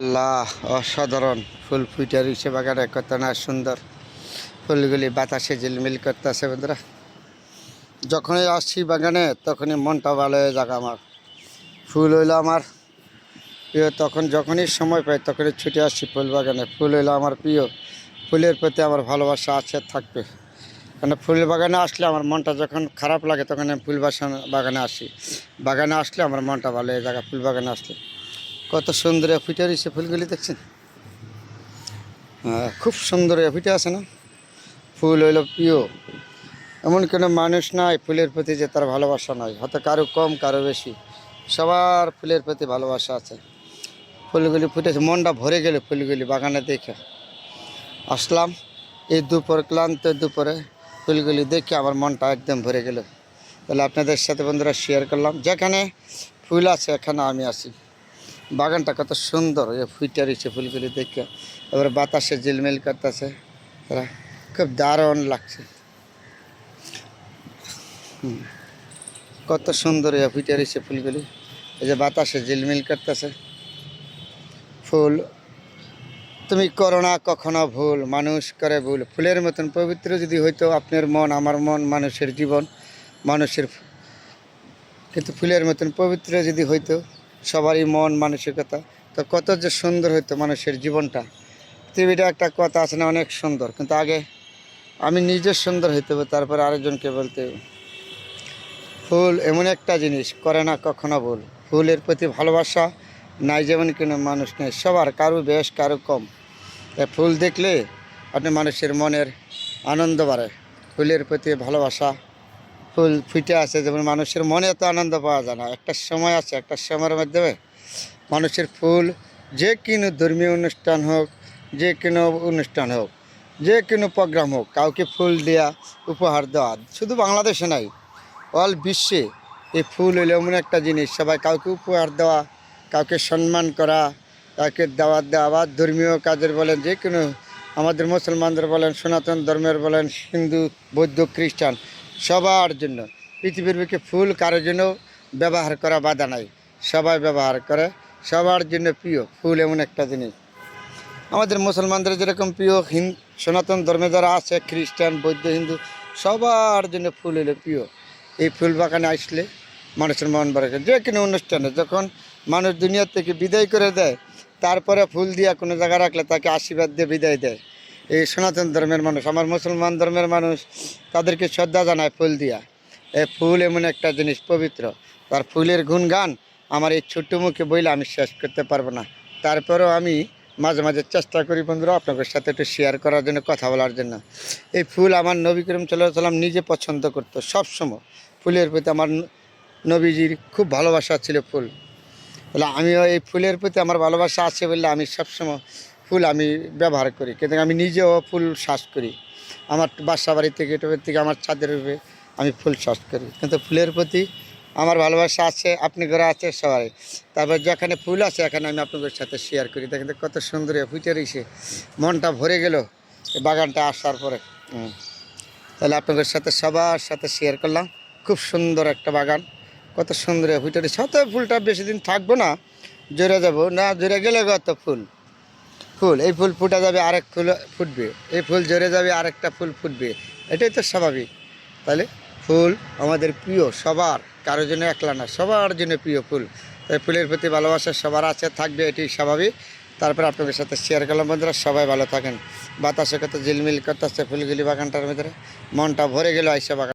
আল্লাহ, অসাধারণ ফুল ফুটে রয়েছে বাগানে, কত না সুন্দর। ফুলগুলি বাতাসে ঝিলমিল করতেছে বন্ধুরা। যখনই আসছি বাগানে তখনই মনটা ভালো হয়ে যাক আমার। ফুল হইলো আমার প্রিয়, তখন যখনই সময় পাই তখনই ছুটে আসছি ফুল বাগানে। ফুল হইলো আমার প্রিয়, ফুলের প্রতি আমার ভালোবাসা আছে, থাকবে। কারণ ফুল বাগানে আসলে আমার মনটা যখন খারাপ লাগে তখন আমি ফুল বাগানে আসি। বাগানে আসলে আমার মনটা ভালো হয়ে যাক। ফুল বাগানে আসলে কত সুন্দর ফুটে রয়েছে ফুলগুলি, দেখছেন? খুব সুন্দর ফুটে আছে না? ফুল হইল প্রিয়, এমন কোনো মানুষ নাই ফুলের প্রতি যে তার ভালোবাসা নয়। হয়তো কারো কম কারো বেশি, সবার ফুলের প্রতি ভালোবাসা আছে। ফুলগুলি ফুটেছে, মনটা ভরে গেল ফুলগুলি বাগানে দেখে। আসলাম এই দুপুর, ক্লান্ত দুপুরে ফুলগুলি দেখে আমার মনটা একদম ভরে গেল। তাহলে আপনাদের সাথে বন্ধুরা শেয়ার করলাম, যেখানে ফুল আছে এখানে আমি আছি। বাগানটা কত সুন্দর, ফুটে রয়েছে ফুলগুলি দেখে। এবার বাতাসে ঝিলমিল করতেছে, তারা খুব দারুণ লাগছে। কত সুন্দর ফুটে রয়েছে ফুলগুলি, এই যে বাতাসে ঝিলমিল করতেছে। ফুল তুমি করো না কখনো ভুল, মানুষ করে ভুল। ফুলের মতন পবিত্র যদি হইতো আপনার মন, আমার মন, মানুষের জীবন, মানুষের, কিন্তু ফুলের মতন পবিত্র যদি হইতো সবারই মন মানসিকতা, তো কত যে সুন্দর হইতো মানুষের জীবনটা। পৃথিবীটা একটা কথা আছে না, অনেক সুন্দর, কিন্তু আগে আমি নিজে সুন্দর হইতে হবে, তারপরে আরেকজনকে বলতে হবে। ফুল এমন একটা জিনিস, করে না কখনো ভুল। ফুলের প্রতি ভালোবাসা নাই যেমন কোনো মানুষ নেই, সবার, কারো বেশ কারো কম। তাই ফুল দেখলে আপনি মানুষের মনের আনন্দ বাড়ে। ফুলের প্রতি ভালোবাসা, ফুল ফুটে আছে যেমন মানুষের মনে এত আনন্দ পাওয়া যায় না। একটা সময় আছে, একটা সময়ের মাধ্যমে মানুষের ফুল, যে কোনো ধর্মীয় অনুষ্ঠান হোক, যে কোনো অনুষ্ঠান হোক, যে কোনো প্রোগ্রাম হোক, কাউকে ফুল দেওয়া, উপহার দেওয়া, শুধু বাংলাদেশে নাই, অল বিশ্বে এই ফুল হইলো এমন একটা জিনিস। সবাই কাউকে উপহার দেওয়া, কাউকে সম্মান করা, কাউকে দাওয়াত দেওয়া, বা ধর্মীয় কাজের বলেন, যে কোনো, আমাদের মুসলমানদের বলেন, সনাতন ধর্মের বলেন, হিন্দু, বৌদ্ধ, খ্রিস্টান, সবার জন্য পৃথিবীর বুকে ফুল কারোর জন্য ব্যবহার করা বাধা নাই, সবাই ব্যবহার করে, সবার জন্য প্রিয়। ফুল এমন একটা জিনিস আমাদের মুসলমানদের যেরকম প্রিয়, সনাতন ধর্মে যারা আছে, খ্রিস্টান, বৌদ্ধ, হিন্দু, সবার জন্য ফুল হলো প্রিয়। এই ফুল বাগানে আসলে মানুষের মন ভরে যায়। যে কোনো অনুষ্ঠানে যখন মানুষ দুনিয়া থেকে বিদায় করে দেয়, তারপরে ফুল দিয়া কোনো জায়গায় রাখলে তাকে আশীর্বাদ দিয়ে বিদায় দেয়। এই সনাতন ধর্মের মানুষ, আমার মুসলমান ধর্মের মানুষ, তাদেরকে শ্রদ্ধা জানায় ফুল দিয়া। এই ফুল এমন একটা জিনিস পবিত্র, তার ফুলের গুণগান আমার এই ছোট্ট মুখে বইলে আমি শেষ করতে পারবো না। তারপরেও আমি মাঝে মাঝে চেষ্টা করি বন্ধুরা আপনাদের সাথে একটু শেয়ার করার জন্য, কথা বলার জন্য। এই ফুল আমার নবী করিম সাল্লাল্লাহু আলাইহি ওয়াসাল্লাম নিজে পছন্দ করতো সবসময়। ফুলের প্রতি আমার নবীজির খুব ভালোবাসা ছিল ফুল। তাহলে আমিও এই ফুলের প্রতি আমার ভালোবাসা আছে বললে আমি সবসময় ফুল আমি ব্যবহার করি, কিন্তু আমি নিজেও ফুল চাষ করি। আমার বাসা বাড়ি থেকে, টোপের থেকে, আমার ছাদের উপরে আমি ফুল চাষ করি। কিন্তু ফুলের প্রতি আমার ভালোবাসা আছে, আপনি ঘরে আছে সবাই। তারপর যেখানে ফুল আছে এখানে আমি আপনাদের সাথে শেয়ার করি। দেখেন কত সুন্দর ফুটে রয়েছে, মনটা ভরে গেল এই বাগানটা আসার পরে। তাহলে আপনাদের সাথে সবার সাথে শেয়ার করলাম। খুব সুন্দর একটা বাগান, কত সুন্দর ফুটে রয়েছে। হয়তো ফুলটা বেশি দিন থাকবো না, জোরে যাব না, জোরে গেলে কত ফুল, ফুল এই ফুল ফুটে যাবে, আরেক ফুল ফুটবে, এই ফুল জোরে যাবে, আরেকটা ফুল ফুটবে, এটাই তো স্বাভাবিক। তাহলে ফুল আমাদের প্রিয়, সবার, কারোর জন্য একলা না, সবার জন্য প্রিয় ফুল। তাই ফুলের প্রতি ভালোবাসা সবার আছে, থাকবে, এটি স্বাভাবিক। তারপরে আপনাদের সাথে শেয়ার করলাম বন্ধুরা, সবাই ভালো থাকেন। বাতাসে কত ঝিলমিল করতেছে ফুলগুলি বাগানটার ভিতরে, মনটা ভরে গেল আইসা বাগান।